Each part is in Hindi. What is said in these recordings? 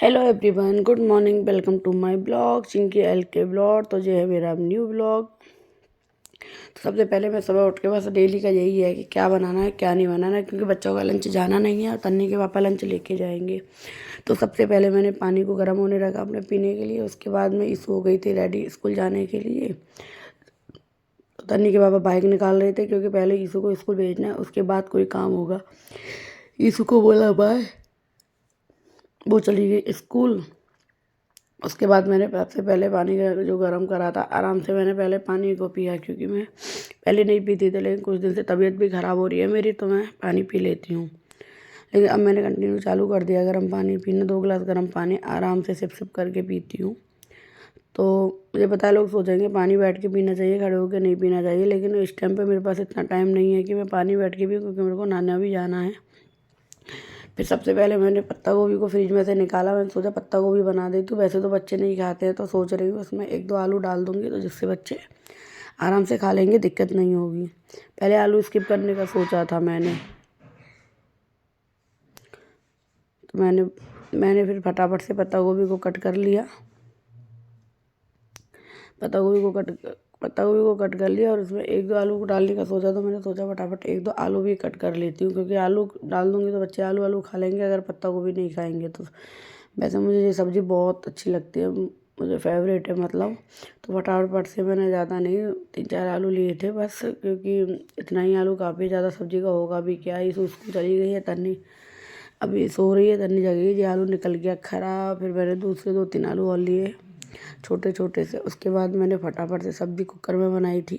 Hello everyone, good morning. Welcome to my blog Chinki L K blog. तो ये है मेरा न्यू ब्लॉग। तो सबसे पहले मैं सुबह उठ के बस डेली का यही है कि क्या बनाना है क्या नहीं बनाना है, क्योंकि बच्चों का लंच जाना नहीं है और तन्नी के पापा लंच लेके जाएंगे। तो सबसे पहले मैंने पानी को गर्म होने रखा अपने पीने के लिए। उसके बाद में ईशू हो गई थी रेडी स्कूल जाने के लिए। तो तन्नी के पापा बाइक निकाल रहे थे, क्योंकि पहले ईशू को स्कूल भेजना है, उसके बाद कोई काम होगा। ईशू को बोला बाय, वो चली गई स्कूल। उसके बाद मैंने सबसे पहले पानी जो गर्म करा था, आराम से मैंने पहले पानी को पिया, क्योंकि मैं पहले नहीं पीती थी, लेकिन कुछ दिन से तबीयत भी ख़राब हो रही है मेरी, तो मैं पानी पी लेती हूँ। लेकिन अब मैंने कंटिन्यू चालू कर दिया गर्म पानी पीना। 2 गिलास गर्म पानी आराम से सिप सिप करके पीती हूँ। तो मुझे पता है लोग सोचेंगे पानी बैठ के पीना चाहिए, खड़े होकर नहीं पीना चाहिए, लेकिन इस टाइम पे मेरे पास इतना टाइम नहीं है कि मैं पानी बैठ के पीऊँ, क्योंकि मेरे को नहाना भी जाना है। फिर सबसे पहले मैंने पत्ता गोभी को फ्रिज में से निकाला। मैंने सोचा पत्ता गोभी बना देती हूँ, वैसे तो बच्चे नहीं खाते हैं, तो सोच रही हूँ उसमें 1-2 आलू डाल दूँगी, तो जिससे बच्चे आराम से खा लेंगे, दिक्कत नहीं होगी। पहले आलू स्किप करने का सोचा था मैंने, तो मैंने फिर फटाफट से पत्ता गोभी को कट कर लिया। पत्ता गोभी को कट कर लिया और उसमें 1-2 आलू को डालने का सोचा, तो मैंने सोचा फटाफट 1-2 आलू भी कट कर लेती हूँ, क्योंकि आलू डाल दूँगी तो बच्चे आलू आलू खा लेंगे, अगर पत्ता गोभी नहीं खाएंगे तो। वैसे मुझे ये सब्ज़ी बहुत अच्छी लगती है, मुझे फेवरेट है मतलब। तो फटाफट से मैंने ज़्यादा नहीं 3-4 आलू लिए थे बस, क्योंकि इतना ही आलू काफ़ी ज़्यादा सब्ज़ी का होगा भी क्या। इस उसको चली गई है तन्नी, अभी सो रही है, तन्नी जगह ये आलू निकल गया खराब। फिर मैंने दूसरे 2-3 आलू और लिए छोटे छोटे से। उसके बाद मैंने फटाफट से सब्ज़ी कुकर में बनाई थी,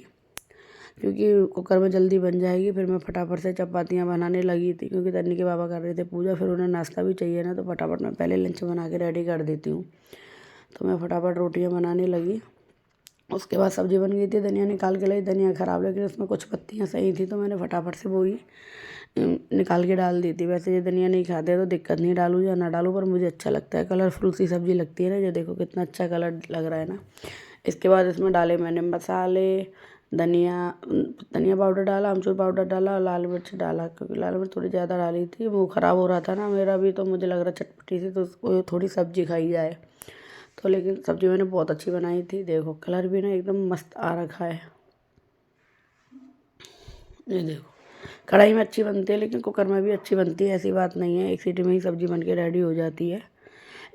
क्योंकि कुकर में जल्दी बन जाएगी। फिर मैं फटाफट से चपातियाँ बनाने लगी थी, क्योंकि तन्नी के पापा कर रहे थे पूजा, फिर उन्हें नाश्ता भी चाहिए ना, तो फटाफट मैं पहले लंच बना के रेडी कर देती हूँ। तो मैं फटाफट रोटियाँ बनाने लगी। उसके बाद सब्ज़ी बन गई थी, धनिया निकाल के लाई। धनिया ख़राब, लेकिन उसमें कुछ पत्तियाँ सही थी, तो मैंने फटाफट से वो ही निकाल के डाल दी थी। वैसे ये धनिया नहीं खाते तो दिक्कत नहीं, डालूँ या ना डालूँ, पर मुझे अच्छा लगता है, कलरफुल सी सब्ज़ी लगती है ना। ये देखो कितना अच्छा कलर लग रहा है ना। इसके बाद इसमें डाले मैंने मसाले, धनिया पाउडर डाला, अमचूर पाउडर डाला और लाल मिर्च डाला, क्योंकि लाल मिर्च थोड़ी ज़्यादा डाली थी। वो ख़राब हो रहा था ना मेरा भी, तो मुझे लग रहा चटपटी सी, तो उसको थोड़ी सब्ज़ी खाई जाए। तो लेकिन सब्ज़ी मैंने बहुत अच्छी बनाई थी। देखो कलर भी ना एकदम मस्त आ रखा है। ये देखो कढ़ाई में अच्छी बनती है, लेकिन कुकर में भी अच्छी बनती है, ऐसी बात नहीं है। एक सीटी में ही सब्ज़ी बन के रेडी हो जाती है।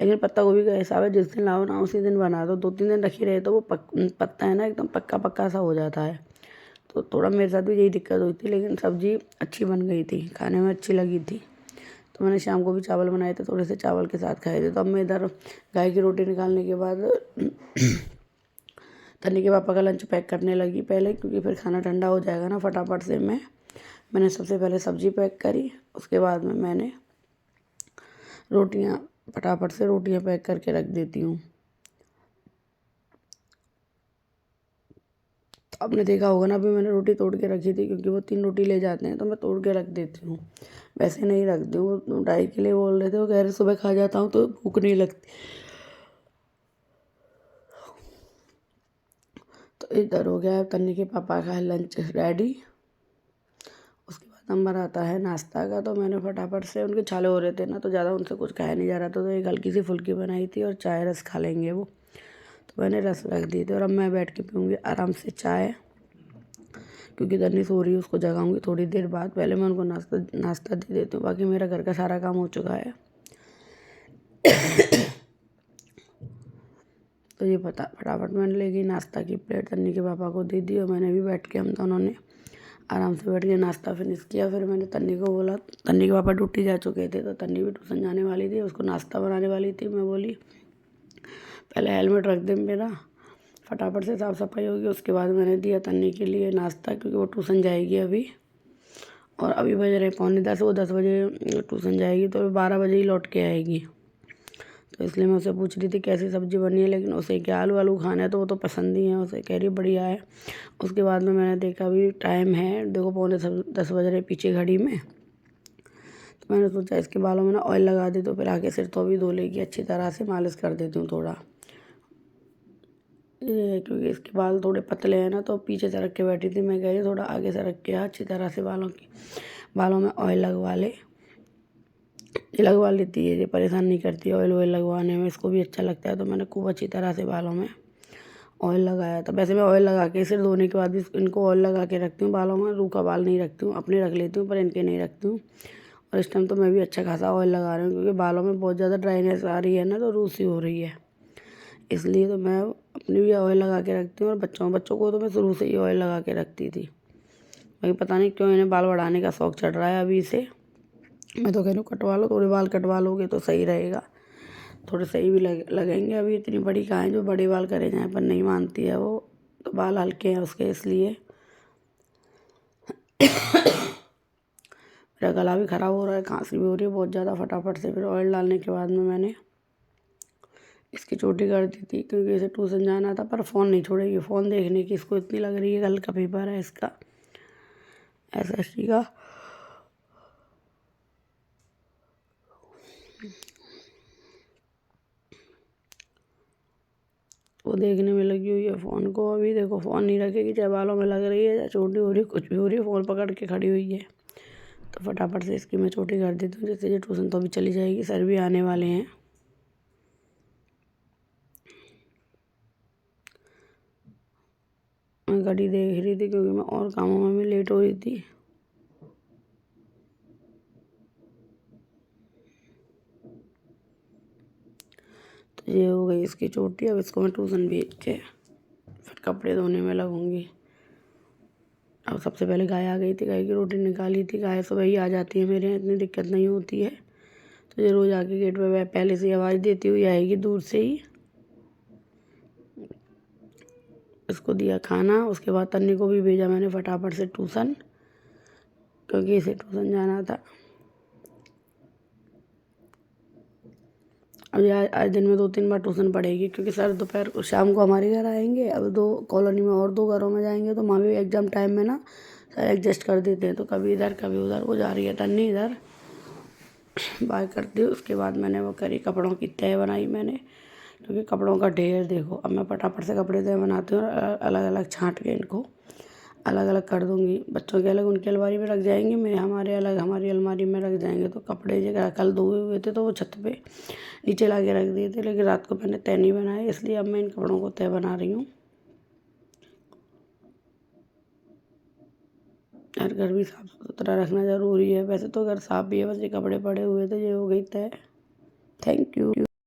लेकिन पत्ता गोभी का हिसाब है, जिस दिन लाओ ना उसी दिन बना दो। 2-3 दिन रखी रहे तो वो पत्ता है ना एकदम पक्का पक्का सा हो जाता है। तो थोड़ा मेरे साथ भी यही दिक्कत हुई थी, लेकिन सब्ज़ी अच्छी बन गई थी, खाने में अच्छी लगी थी। तो मैंने शाम को भी चावल बनाए थे, थोड़े से चावल के साथ खाए थे। तो अब मैं इधर गाय की रोटी निकालने के बाद तन्नी के पापा का लंच पैक करने लगी पहले, क्योंकि फिर खाना ठंडा हो जाएगा ना। फटाफट से मैंने सबसे पहले सब्ज़ी पैक करी। उसके बाद में मैंने फटाफट से रोटियां पैक करके रख देती हूँ। तो आपने देखा होगा ना, अभी मैंने रोटी तोड़ के रखी थी, क्योंकि वो 3 रोटी ले जाते हैं, तो मैं तोड़ के रख देती हूँ, वैसे नहीं रखती हूँ। वो ढाई के लिए बोल रहे थे, वो कह रहे सुबह खा जाता हूँ तो भूख नहीं लगती। तो इधर हो गया तन्नी के पापा का लंच रेडी। उसके बाद नंबर आता है नाश्ता का। तो मैंने फटाफट से, उनके छाले हो रहे थे ना, तो ज़्यादा उनसे कुछ खाया नहीं जा रहा था, तो एक हल्की सी फुल्की बनाई थी, और चाय रस खा लेंगे वो, तो मैंने रस रख दी थी। और अब मैं बैठ के पीऊँगी आराम से चाय, क्योंकि तन्नी सो रही है, उसको जगाऊंगी थोड़ी देर बाद। पहले मैं उनको नाश्ता दे देती हूँ, बाकी मेरा घर का सारा काम हो चुका है। तो ये फटाफट मैंने लेगी नाश्ता की प्लेट, तन्नी के पापा को दे दी, और मैंने भी बैठ के, हम दोनों ने आराम से बैठ के नाश्ता फिनिश किया। फिर मैंने तन्नी को बोला, तन्नी के पापा ड्यूटी जा चुके थे, तो तन्नी भी ट्यूशन जाने वाली थी, उसको नाश्ता बनाने वाली थी। मैं बोली पहले हेलमेट रख दे मेरा, फटाफट से साफ़ सफाई होगी। उसके बाद मैंने दिया तन्नी के लिए नाश्ता, क्योंकि वो ट्यूशन जाएगी अभी, और अभी बज रहे 9:45। वो 10 बजे ट्यूशन जाएगी, तो 12 बजे ही लौट के आएगी। तो इसलिए मैं उसे पूछ रही थी कैसी सब्ज़ी बनी है, लेकिन उसे क्या आलू आलू खाना है, तो वो तो पसंद ही है, उसे कह रही बढ़िया है। उसके बाद में मैंने देखा अभी टाइम है, देखो 9:45 बज रहे पीछे घड़ी में। तो मैंने सोचा इसके बालों में ना ऑयल लगा दी, तो फिर आगे सिर तो भी धो लेगी, अच्छी तरह से मालिश कर देती हूँ थोड़ा, ये क्योंकि इसके बाल थोड़े पतले हैं ना, तो पीछे से रख के बैठी थी। मैं कह रही थोड़ा आगे से रख के अच्छी तरह से बालों में ऑयल लगवा ले। ये लगवा लेती है, ये परेशान नहीं करती ऑयल ऑयल लगवाने में, इसको भी अच्छा लगता है। तो मैंने खूब अच्छी तरह से बालों में ऑयल लगाया था। वैसे मैं ऑयल लगा के सिर धोने के बाद भी इनको ऑयल लगा के रखती हूँ बालों में, रूखा बाल नहीं रखती हूँ, अपने रख लेती हूँ पर इनके नहीं रखती हूँ। और इस टाइम तो मैं भी अच्छा खासा ऑयल लगा रही हूँ क्योंकि बालों में बहुत ज़्यादा ड्राइनेस आ रही है ना, तो रूसी हो रही है, इसलिए तो मैं अपनी भी ऑयल लगा के रखती हूँ। और बच्चों को तो मैं शुरू से ही ऑयल लगा के रखती थी। भाई पता नहीं क्यों इन्हें बाल बढ़ाने का शौक़ चढ़ रहा है अभी से। मैं तो कह रही हूँ कटवा लो, थोड़े बाल कटवा लोगे तो सही रहेगा, थोड़े सही भी लगेंगे। अभी इतनी बड़ी कहाँ है जो बड़े बाल करे जाएँ, पर नहीं मानती है वो, तो बाल हल्के हैं उसके, इसलिए। मेरा गला भी ख़राब हो रहा है, खांसी भी हो रही है बहुत ज़्यादा। फटाफट से फिर ऑयल डालने के बाद में मैंने इसकी चोटी कर दी थी क्योंकि इसे ट्यूशन जाना था। पर फ़ोन नहीं छोड़ेगी, फ़ोन देखने की इसको इतनी लग रही है। कल का पेपर है इसका SST का। वो देखने में लगी हुई है फ़ोन को। अभी देखो फ़ोन नहीं रखेगी, चाहे बालों में लग रही है, चाहे चोटी हो रही है, कुछ भी हो रही है, फ़ोन पकड़ के खड़ी हुई है। तो फटाफट से इसकी मैं चोटी कर देती हूँ, जैसे ये ट्यूशन तो अभी चली जाएगी, सर भी आने वाले हैं। मैं घड़ी देख रही थी क्योंकि मैं और कामों में लेट हो रही थी। तो ये हो गई इसकी चोटी। अब इसको मैं ट्यूशन भेज के फिर कपड़े धोने में लगूंगी। अब सबसे पहले गाय आ गई थी, गाय की रोटी निकाली थी। गाय सुबह ही आ जाती है मेरे यहाँ, इतनी दिक्कत नहीं होती है। तो ये रोज़ आके गेट पे पहले से आवाज़ देती हुई आएगी दूर से ही। इसको दिया खाना, उसके बाद तन्नी को भी भेजा मैंने फटाफट से ट्यूशन, क्योंकि इसे ट्यूशन जाना था। अब आज दिन में 2-3 बार ट्यूशन पढ़ेगी क्योंकि सर दोपहर को शाम को हमारे घर आएंगे। अब 2 कॉलोनी में और 2 घरों में जाएंगे, तो वहाँ भी एग्ज़ाम टाइम में ना सर एडजस्ट कर देते हैं, तो कभी इधर कभी उधर। वो जा रही है तन्नी इधर, बाय करती हूँ। उसके बाद मैंने वो करी, कपड़ों की तह बनाई मैंने, क्योंकि कपड़ों का ढेर देखो। अब मैं फटाफट से कपड़े तय बनाती हूँ और अलग अलग छाँट के इनको अलग अलग कर दूँगी। बच्चों के अलग उनकी अलमारी में रख जाएंगे, मैं हमारे अलग हमारी अलमारी में रख जाएंगे। तो कपड़े जगह कल धोए हुए थे तो वो छत पे नीचे ला के रख दिए थे, लेकिन रात को मैंने तय नहीं बनाए, इसलिए अब मैं इन कपड़ों को तय बना रही हूँ। हर घर भी साफ़ सुथरा रखना ज़रूरी है। वैसे तो घर साफ़ भी है, बस ये कपड़े पड़े हुए थे, ये हो गई तय। Thank you.